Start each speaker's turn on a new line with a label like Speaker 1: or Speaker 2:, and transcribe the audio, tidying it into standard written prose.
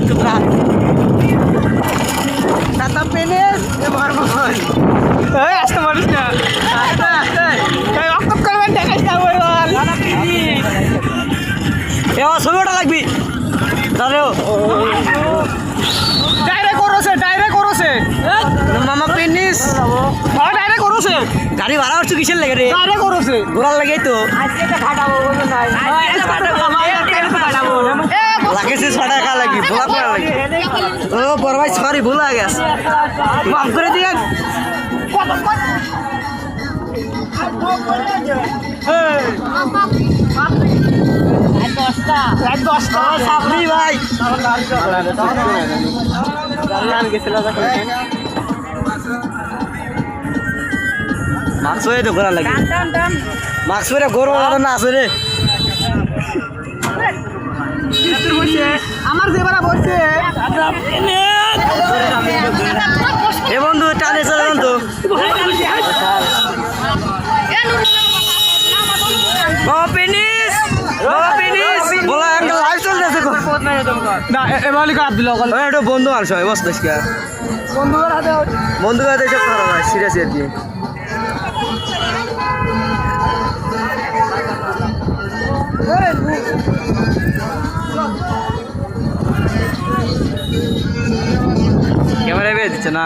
Speaker 1: টুকরা tata penis আসতে পারিস না আস্তে আস্তে অক্কপ করবেন দেখাইস না বল টাটা পেনিস এবার ছবিটা লাগবি দাঁড়াও ডাইরেক্ট করছে মামা পেনিস ডাইরেক্ট করছে গাড়ি ভাড়া হচ্ছে কিসের লাগে রে ডাইরেক্ট করছে ঘোরার লাগেই তো আজকে তো খাটাবো বলো না লাগেছে 6 টাকা লাগি ভোলা করা লাগি ও বড় ভাই সরি ভুলা গেছে মাফ করে দিয়েন ভাই মাস্ক পরে তো ঘোরা লাগে মাস্ক পরে গরম না আছে রে আমার যেবারা বলছে এ বন্ধু টানে চলে বন্ধু বলা একটা লাইভ চলতেছে না এবার আব্দুল্লাহ এটা বন্ধু মানুষ হয় বস বন্ধুর হাতে সব খারাপ হয় সিরিয়াস আর কি ক্যামেরায় বের দিচ্ছে না